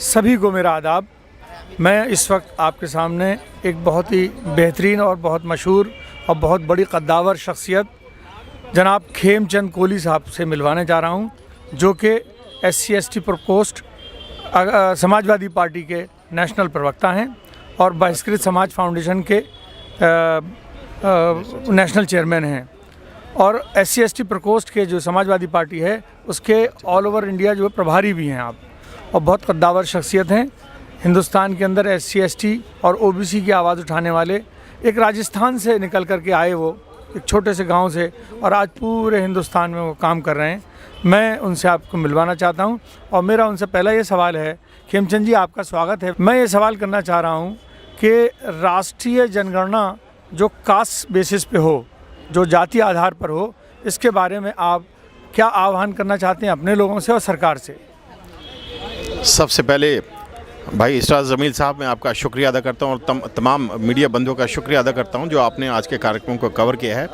सभी को मेरा आदाब। मैं इस वक्त आपके सामने एक बहुत ही बेहतरीन और बहुत मशहूर और बहुत बड़ी कद्दावर शख्सियत जनाब खेमचंद कोहली साहब से मिलवाने जा रहा हूं, जो कि SC/ST प्रकोष्ठ समाजवादी पार्टी के नेशनल प्रवक्ता हैं और बहिष्कृत समाज फाउंडेशन के नेशनल चेयरमैन हैं और SC/ST प्रकोष्ठ के जो समाजवादी पार्टी है उसके ऑल ओवर इंडिया जो प्रभारी भी हैं आप, और बहुत कद्दावर शख्सियत हैं। हिंदुस्तान के अंदर SC/ST और OBC की आवाज़ उठाने वाले, एक राजस्थान से निकल कर के आए, वो एक छोटे से गांव से, और आज पूरे हिंदुस्तान में वो काम कर रहे हैं। मैं उनसे आपको मिलवाना चाहता हूं और मेरा उनसे पहला ये सवाल है, खेमचंद जी आपका स्वागत है। मैं ये सवाल करना चाह रहा हूं कि राष्ट्रीय जनगणना जो कास्ट बेसिस पे हो, जो जाति आधार पर हो, इसके बारे में आप क्या आह्वान करना चाहते हैं अपने लोगों से और सरकार से? सबसे पहले भाई इशरात जमील साहब, मैं आपका शुक्रिया अदा करता हूं और तमाम मीडिया बंधुओं का शुक्रिया अदा करता हूं जो आपने आज के कार्यक्रम को कवर किया है।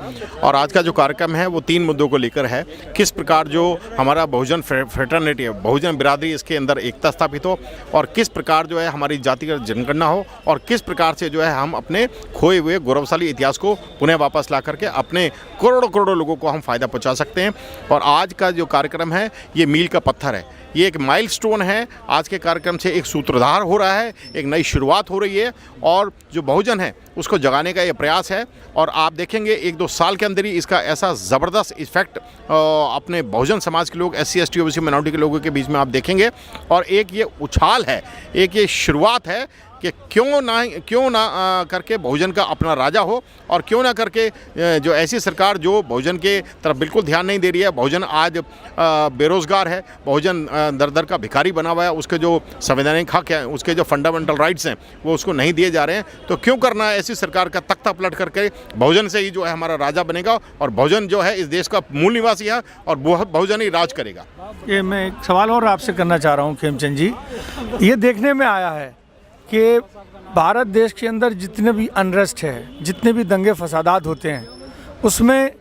और आज का जो कार्यक्रम है वो 3 मुद्दों को लेकर है। किस प्रकार जो हमारा बहुजन फ्रेटर्निटी है, बहुजन बिरादरी, इसके अंदर एकता स्थापित हो, और किस प्रकार जो है हमारी जातिगत जनगणना हो, और किस प्रकार से जो है हम अपने खोए हुए गौरवशाली इतिहास को पुनः वापस ला करके अपने करोड़ों लोगों को हम फ़ायदा पहुँचा सकते हैं। और आज का जो कार्यक्रम है ये मील का पत्थर है, ये एक माइलस्टोन है। आज के कार्यक्रम से एक सूत्रधार हो रहा है, एक नई शुरुआत हो रही है और जो बहुजन है उसको जगाने का ये प्रयास है। और आप देखेंगे 1-2 साल के अंदर ही इसका ऐसा ज़बरदस्त इफेक्ट अपने बहुजन समाज के लोग, SC/ST OBC माइनॉरिटी के लोगों के बीच में आप देखेंगे। और एक ये उछाल है, एक ये शुरुआत है कि क्यों ना करके बहुजन का अपना राजा हो, और क्यों ना करके जो ऐसी सरकार जो बहुजन के तरफ बिल्कुल ध्यान नहीं दे रही है। बहुजन आज बेरोज़गार है, बहुजन दर का भिखारी बना हुआ है, उसके जो संवैधानिक हक है, उसके जो फंडामेंटल राइट्स हैं वो उसको नहीं दिए जा रहे हैं। तो क्यों करना है ऐसी सरकार का तख्ता पलट करके? बहुजन से ही जो है हमारा राजा बनेगा, और बहुजन जो है इस देश का मूल निवासी है और बहुजन ही राज करेगा। ये मैं एक सवाल और आपसे करना चाह रहा हूँ खेमचंद जी। ये देखने में आया है कि भारत देश के अंदर जितने भी अनरेस्ट है, जितने भी दंगे फसादात होते हैं, उसमें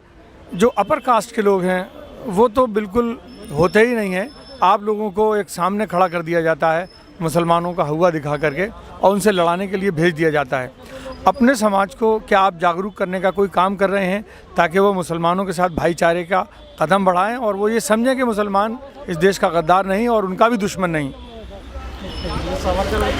जो अपर कास्ट के लोग हैं वो तो बिल्कुल होते ही नहीं हैं। आप लोगों को एक सामने खड़ा कर दिया जाता है, मुसलमानों का हुआ दिखा करके, और उनसे लड़ाने के लिए भेज दिया जाता है। अपने समाज को क्या आप जागरूक करने का कोई काम कर रहे हैं ताकि वो मुसलमानों के साथ भाईचारे का कदम बढ़ाएं और वो ये समझें कि मुसलमान इस देश का गद्दार नहीं और उनका भी दुश्मन नहीं?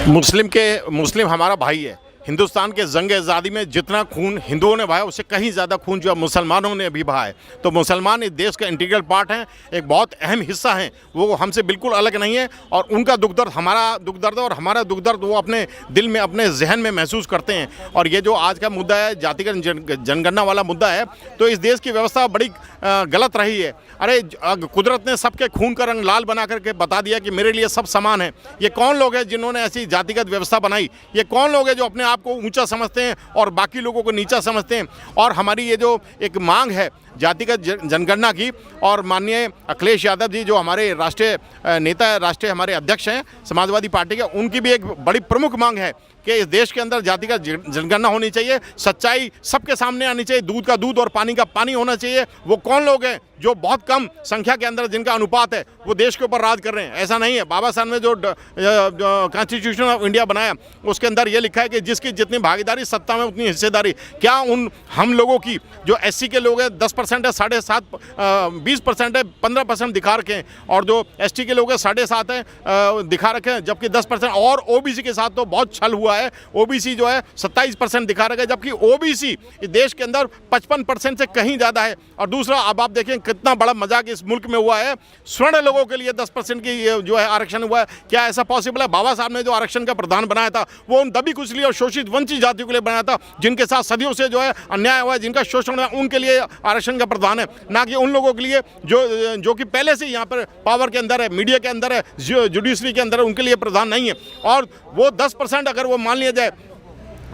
मुस्लिम हमारा भाई है। हिंदुस्तान के जंग आज़ादी में जितना खून हिंदुओं ने बहाया उससे कहीं ज़्यादा खून जो मुसलमानों ने भी बहाया है। तो मुसलमान इस देश का इंटीग्रल पार्ट हैं, एक बहुत अहम हिस्सा हैं, वो हमसे बिल्कुल अलग नहीं है। और उनका दुख दर्द हमारा दुख दर्द है और हमारा दुख दर्द वो अपने दिल में, अपने जहन में महसूस करते हैं। और ये जो आज का मुद्दा है, जातिगत जनगणना वाला मुद्दा है, तो इस देश की व्यवस्था बड़ी गलत रही है। अरे कुदरत ने सबके खून का रंग लाल बना करके बता दिया कि मेरे लिए सब समान है। ये कौन लोग हैं जिन्होंने ऐसी जातिगत व्यवस्था बनाई? ये कौन लोग हैं जो अपने आपको ऊंचा समझते हैं और बाकी लोगों को नीचा समझते हैं? और हमारी ये जो एक मांग है जातिगत जनगणना की, और माननीय अखिलेश यादव जी जो हमारे राष्ट्रीय नेता है, राष्ट्रीय हमारे अध्यक्ष हैं समाजवादी पार्टी के, उनकी भी एक बड़ी प्रमुख मांग है कि इस देश के अंदर जातिगत जनगणना होनी चाहिए। सच्चाई सबके सामने आनी चाहिए, दूध का दूध और पानी का पानी होना चाहिए। वो कौन लोग हैं जो बहुत कम संख्या के अंदर जिनका अनुपात है वो देश के ऊपर राज कर रहे हैं? ऐसा नहीं है। बाबा साहब ने जो कॉन्स्टिट्यूशन ऑफ इंडिया बनाया उसके अंदर ये लिखा है कि जिसकी जितनी भागीदारी सत्ता में उतनी हिस्सेदारी। क्या हम लोगों की जो SC के लोग हैं 10% है, 7.5 20% है, 15% दिखा रखे हैं, और जो ST के लोग हैं 7.5 है दिखा रखे हैं, जबकि 10%। और OBC के साथ तो बहुत छल हुआ है। OBC जो है 27% दिखा रखे हैं, जबकि OBC इस देश के अंदर 55% से कहीं ज़्यादा है। और दूसरा, अब आप देखें कितना बड़ा मजाक इस मुल्क में हुआ है, स्वर्ण लोगों के लिए 10% की जो है आरक्षण हुआ है। क्या ऐसा पॉसिबल है? बाबा साहब ने जो आरक्षण का प्रावधान बनाया था वो उन दबी कुचली और शोषित वंचित जातियों के लिए बनाया था, जिनके साथ सदियों से जो है अन्याय हुआ है, जिनका शोषण है, उनके लिए आरक्षण का प्रावधान है, ना कि उन लोगों के लिए जो कि पहले से यहाँ पर पावर के अंदर है, मीडिया के अंदर है, जुडिशरी के अंदर है, उनके लिए प्रावधान नहीं है। और वो 10% अगर वो मान लिया जाए,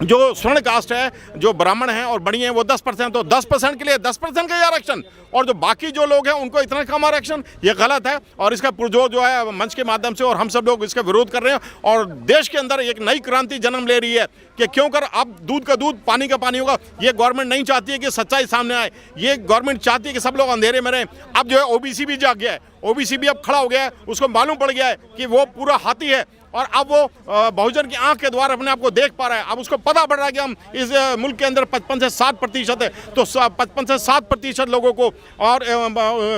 जो स्वर्ण कास्ट है, जो ब्राह्मण हैं और बड़ी हैं, वो 10%, तो 10% के लिए 10% का ही आरक्षण, और जो बाकी जो लोग हैं उनको इतना कम आरक्षण, ये गलत है। और इसका पुरजोर जो है मंच के माध्यम से और हम सब लोग इसका विरोध कर रहे हैं। और देश के अंदर एक नई क्रांति जन्म ले रही है कि क्यों कर अब दूध का दूध पानी का पानी होगा। ये गवर्नमेंट नहीं चाहती है कि सच्चाई सामने आए, ये गवर्नमेंट चाहती है कि सब लोग अंधेरे में रहें। अब जो है OBC भी जाग गया है, OBC भी अब खड़ा हो गया है, उसको मालूम पड़ गया है कि वो पूरा हाथी है और अब वो बहुजन की आंख के द्वारा अपने आप को देख पा रहा है। अब उसको पता पड़ रहा है कि हम इस मुल्क के अंदर 55 से 60% है, तो 55 से 60% लोगों को और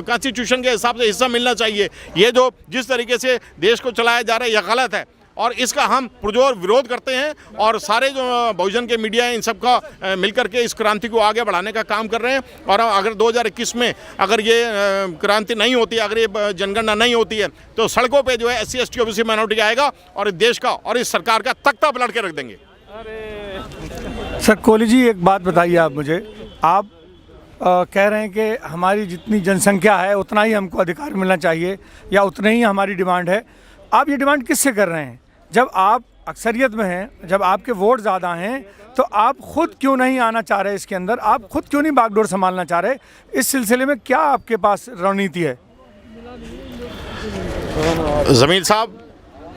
कॉन्स्टिट्यूशन के हिसाब से हिस्सा मिलना चाहिए। ये जो जिस तरीके से देश को चलाया जा रहा है, यह गलत है और इसका हम पुरजोर विरोध करते हैं और सारे जो बहुजन के मीडिया हैं इन सब का मिलकर के इस क्रांति को आगे बढ़ाने का काम कर रहे हैं। और अगर 2021 में अगर ये क्रांति नहीं होती, अगर ये जनगणना नहीं होती है, तो सड़कों पे जो है SC ST OBC माइनॉरिटी आएगा और इस देश का और इस सरकार का तख्ता पलट के रख देंगे। सर कोहली जी, एक बात बताइए आप मुझे, आप कह रहे हैं कि हमारी जितनी जनसंख्या है उतना ही हमको अधिकार मिलना चाहिए या उतनी ही हमारी डिमांड है। आप ये डिमांड किससे कर रहे हैं? जब आप अक्सरियत में हैं, जब आपके वोट ज़्यादा हैं, तो आप खुद क्यों नहीं आना चाह रहे इसके अंदर? आप खुद क्यों नहीं बागडोर संभालना चाह रहे? इस सिलसिले में क्या आपके पास रणनीति है? जमीन साहब,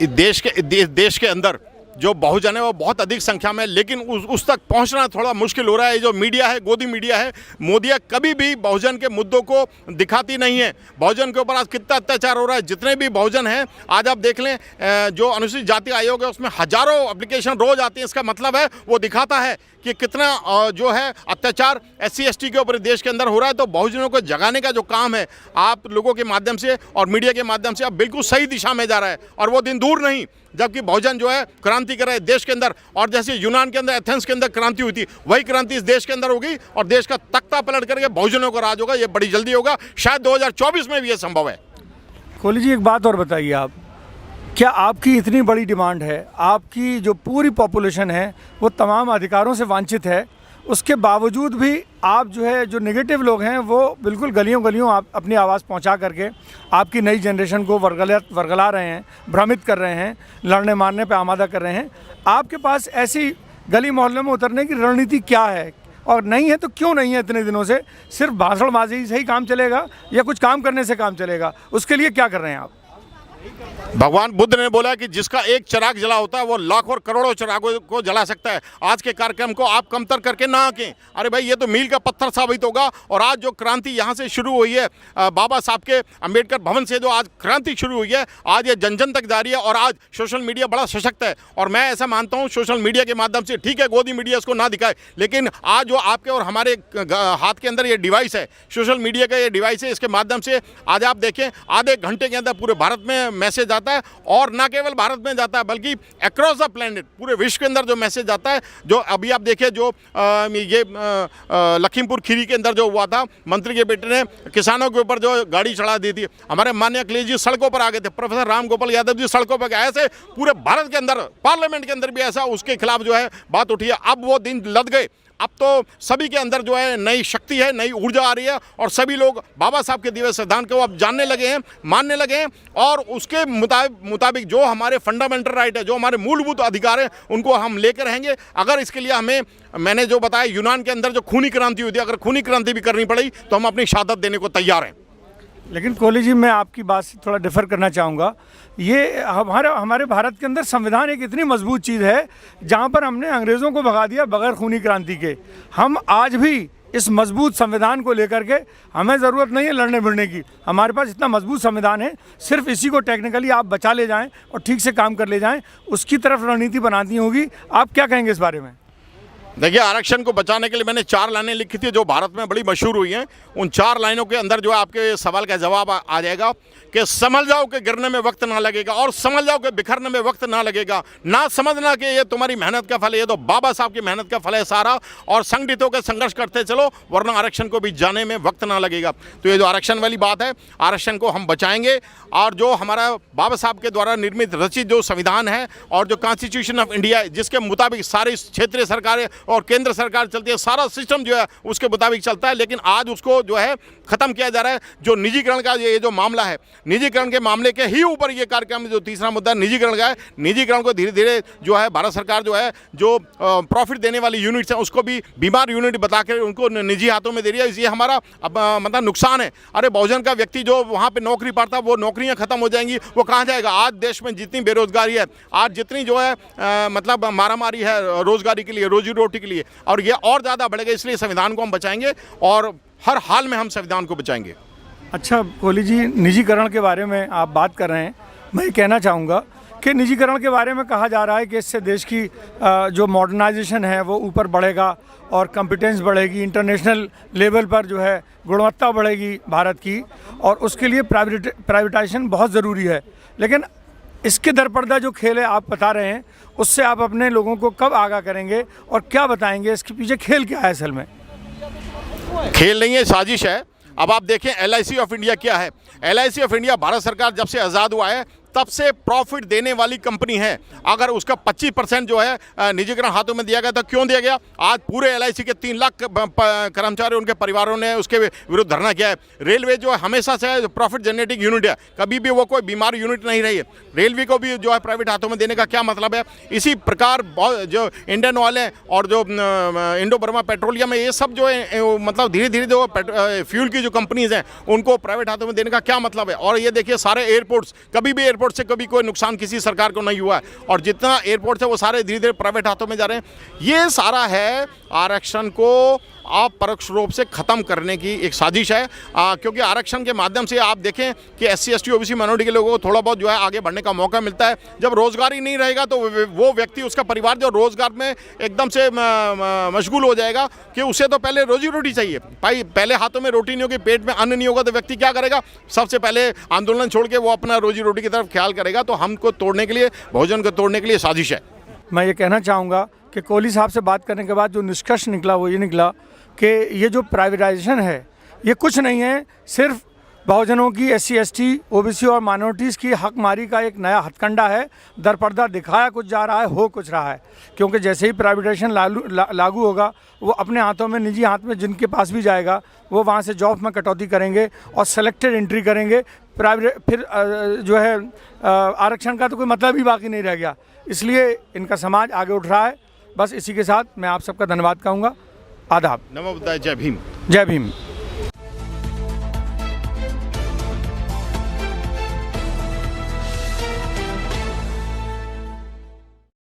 इस देश के अंदर जो बहुजन है वो बहुत अधिक संख्या में, लेकिन उस तक पहुंचना थोड़ा मुश्किल हो रहा है। जो मीडिया है, गोदी मीडिया है, मोदिया कभी भी बहुजन के मुद्दों को दिखाती नहीं है। बहुजन के ऊपर आज कितना अत्याचार हो रहा है, जितने भी बहुजन हैं, आज आप देख लें, जो अनुसूचित जाति आयोग है उसमें हजारों एप्लीकेशन रोज आती हैं। इसका मतलब है वो दिखाता है कि कितना जो है अत्याचार SC ST के ऊपर देश के अंदर हो रहा है। तो बहुजनों को जगाने का जो काम है आप लोगों के माध्यम से और मीडिया के माध्यम से, अब बिल्कुल सही दिशा में जा रहा है और वो दिन दूर नहीं जबकि बहुजन जो है क्रांति कर रहे हैं देश के अंदर। और जैसे यूनान के अंदर, एथेंस के अंदर क्रांति हुई थी, वही क्रांति इस देश के अंदर होगी और देश का तख्ता पलट करके बहुजनों का राज होगा। ये बड़ी जल्दी होगा, शायद 2024 में भी ये संभव है। कोहली जी, एक बात और बताइए आप, क्या आपकी इतनी बड़ी डिमांड है, आपकी जो पूरी पॉपुलेशन है वो तमाम अधिकारों से वांछित है, उसके बावजूद भी आप जो है, जो नेगेटिव लोग हैं वो बिल्कुल गलियों गलियों आप अपनी आवाज़ पहुंचा करके आपकी नई जनरेशन को वर्गला रहे हैं, भ्रमित कर रहे हैं, लड़ने मारने पे आमादा कर रहे हैं। आपके पास ऐसी गली मोहल्ले में उतरने की रणनीति क्या है? और नहीं है तो क्यों नहीं है? इतने दिनों से सिर्फ भाषणबाजी से ही काम चलेगा या कुछ काम करने से काम चलेगा? उसके लिए क्या कर रहे हैं आप? भगवान बुद्ध ने बोला कि जिसका एक चिराग जला होता है वो लाख और करोड़ों चिरागों को जला सकता है। आज के कार्यक्रम को आप कमतर करके ना आंकें। अरे भाई, ये तो मील का पत्थर साबित होगा। और आज जो क्रांति यहाँ से शुरू हुई है, बाबा साहब के अंबेडकर भवन से जो आज क्रांति शुरू हुई है, आज ये जन जन तक जा रही है। और आज सोशल मीडिया बड़ा सशक्त है और मैं ऐसा मानता हूँ सोशल मीडिया के माध्यम से, ठीक है गोदी मीडिया इसको ना दिखाए, लेकिन आज जो आपके और हमारे हाथ के अंदर ये डिवाइस है, सोशल मीडिया का ये डिवाइस है, इसके माध्यम से आज आप देखें आधे घंटे के अंदर पूरे भारत में मैसेज आता है। और ना केवल भारत में जाता है बल्कि अक्रॉस द प्लेनेट, पूरे विश्व के अंदर जो मैसेज जाता है। जो अभी आप देखिए, जो ये लखीमपुर खीरी के अंदर जो हुआ था, मंत्री के बेटे ने किसानों के ऊपर जो गाड़ी चढ़ा दी थी, हमारे माननीय अखिलेश जी सड़कों पर आ गए थे, प्रोफेसर राम गोपाल यादव जी सड़कों पर गए। ऐसे पूरे भारत के अंदर, पार्लियामेंट के अंदर भी ऐसा उसके खिलाफ जो है बात उठी है। अब वो दिन लद गए। अब तो सभी के अंदर जो है नई शक्ति है, नई ऊर्जा आ रही है और सभी लोग बाबा साहब के दिए सिद्धांत को अब जानने लगे हैं, मानने लगे हैं। और उसके मुताबिक जो हमारे फंडामेंटल राइट है, जो हमारे मूलभूत अधिकार हैं, उनको हम लेकर रहेंगे। अगर इसके लिए हमें, मैंने जो बताया, यूनान के अंदर जो खूनी क्रांति हुई थी, अगर खूनी क्रांति भी करनी पड़ी तो हम अपनी शहादत देने को तैयार हैं। लेकिन कोहली जी, मैं आपकी बात से थोड़ा डिफर करना चाहूँगा। ये हमारे भारत के अंदर संविधान एक इतनी मजबूत चीज़ है जहाँ पर हमने अंग्रेज़ों को भगा दिया बगैर खूनी क्रांति के। हम आज भी इस मजबूत संविधान को लेकर के, हमें ज़रूरत नहीं है लड़ने भिड़ने की। हमारे पास इतना मजबूत संविधान है, सिर्फ इसी को टेक्निकली आप बचा ले जाएं और ठीक से काम कर ले जाएं, उसकी तरफ रणनीति बनानी होगी। आप क्या कहेंगे इस बारे में? देखिए, आरक्षण को बचाने के लिए मैंने 4 लाइनें लिखी थी जो भारत में बड़ी मशहूर हुई हैं। उन 4 लाइनों के अंदर जो है आपके सवाल का जवाब आ जाएगा कि समझ जाओ कि गिरने में वक्त ना लगेगा और समझ जाओ कि बिखरने में वक्त ना लगेगा। ना समझना कि ये तुम्हारी मेहनत का फल है, ये तो बाबा साहब की मेहनत का फल है सारा। और संगठित होकर संघर्ष करते चलो, वरना आरक्षण को भी जाने में वक्त ना लगेगा। तो ये जो आरक्षण वाली बात है, आरक्षण को हम बचाएंगे। और जो हमारा बाबा साहब के द्वारा निर्मित रचित जो संविधान है और जो कॉन्स्टिट्यूशन ऑफ इंडिया है, जिसके मुताबिक सारी क्षेत्रीय सरकारें और केंद्र सरकार चलती है, सारा सिस्टम जो है उसके मुताबिक चलता है। लेकिन आज उसको जो है ख़त्म किया जा रहा है। जो निजीकरण का ये जो मामला है, निजीकरण के मामले के ही ऊपर ये कार्यक्रम, जो तीसरा मुद्दा निजीकरण का है, निजीकरण को धीरे धीरे जो है भारत सरकार जो है जो प्रॉफिट देने वाली यूनिट्स हैं उसको भी बीमार यूनिट बताकर उनको निजी हाथों में दे रही है। ये हमारा मतलब नुकसान है। अरे बहुजन का व्यक्ति जो वहाँ पर नौकरी पाता, वो नौकरियाँ खत्म हो जाएंगी, वो कहाँ जाएगा? आज देश में जितनी बेरोजगारी है, आज जितनी जो है मतलब मारामारी है रोजगारी के लिए, रोजी रोटी के लिए, और ये और ज़्यादा बढ़ेगा। इसलिए संविधान को हम बचाएंगे और हर हाल में हम संविधान को बचाएंगे। अच्छा कोहली जी, निजीकरण के बारे में आप बात कर रहे हैं, मैं ये कहना चाहूँगा कि निजीकरण के बारे में कहा जा रहा है कि इससे देश की जो मॉडर्नाइजेशन है वो ऊपर बढ़ेगा और कॉम्पिटेंस बढ़ेगी, इंटरनेशनल लेवल पर जो है गुणवत्ता बढ़ेगी भारत की, और उसके लिए प्राइवेटाइजेशन बहुत ज़रूरी है। लेकिन इसके दरपर्दा जो खेल है आप बता रहे हैं, उससे आप अपने लोगों को कब आगाह करेंगे और क्या बताएंगे, इसके पीछे खेल क्या है? असल में खेल नहीं है, साजिश है। अब आप देखें LIC ऑफ इंडिया क्या है। LIC ऑफ इंडिया भारत सरकार जब से आज़ाद हुआ है तब से प्रॉफिट देने वाली कंपनी है। अगर उसका 25% जो है निजीकरण हाथों में दिया गया, तो क्यों दिया गया? आज पूरे LIC के 3 लाख कर्मचारी, उनके परिवारों ने उसके विरुद्ध धरना किया है। रेलवे जो है हमेशा से प्रॉफिट जनरेटिंग यूनिट है, कभी भी वो कोई बीमार यूनिट नहीं रही है। रेलवे को भी जो है प्राइवेट हाथों में देने का क्या मतलब है? इसी प्रकार जो इंडियन ऑयल है और जो इंडो बर्मा पेट्रोलियम है, ये सब जो है मतलब धीरे धीरे जो फ्यूल की जो कंपनीज हैं उनको प्राइवेट हाथों में देने का क्या मतलब है? और ये देखिए सारे एयरपोर्ट्स, कभी भी एयरपोर्ट से कभी कोई नुकसान किसी सरकार को नहीं हुआ है, और जितना एयरपोर्ट है वो सारे धीरे धीरे प्राइवेट हाथों में जा रहे हैं। ये सारा है आरक्षण को अपरोक्ष रूप से ख़त्म करने की एक साजिश है, क्योंकि आरक्षण के माध्यम से आप देखें कि SC ST OBC माइनॉरिटी के लोगों को थोड़ा बहुत जो है आगे बढ़ने का मौका मिलता है। जब रोज़गार ही नहीं रहेगा तो वो व्यक्ति, उसका परिवार जो रोज़गार में एकदम से मशगूल हो जाएगा कि उसे तो पहले रोजी रोटी चाहिए। भाई पहले हाथों में रोटी नहीं होगी, पेट में अन्न नहीं होगा, तो व्यक्ति क्या करेगा? सबसे पहले आंदोलन छोड़ के वो अपना रोजी रोटी की तरफ ख्याल करेगा। तो हमको तोड़ने के लिए, भोजन को तोड़ने के लिए साजिश है। मैं ये कहना चाहूँगा कि कोहली साहब से बात करने के बाद जो निष्कर्ष निकला वो ये निकला कि ये जो प्राइवेटाइजेशन है ये कुछ नहीं है, सिर्फ बहुजनों की, SC ST OBC और माइनॉरिटीज़ की हकमारी का एक नया हथकंडा है। दरपर्दा दिखाया कुछ जा रहा है, हो कुछ रहा है, क्योंकि जैसे ही प्राइवेटाइजेशन लागू होगा वो अपने हाथों में, निजी हाथ में जिनके पास भी जाएगा वो वहाँ से जॉब में कटौती करेंगे और सेलेक्टेड एंट्री करेंगे। प्राइवेट फिर जो है आरक्षण का तो कोई मतलब ही बाकी नहीं रह गया। इसलिए इनका समाज आगे उठ रहा है। बस इसी के साथ मैं आप सबका धन्यवाद कहूँगा। आदाब। नमो बुद्धाय। जय भीम। जय भीम।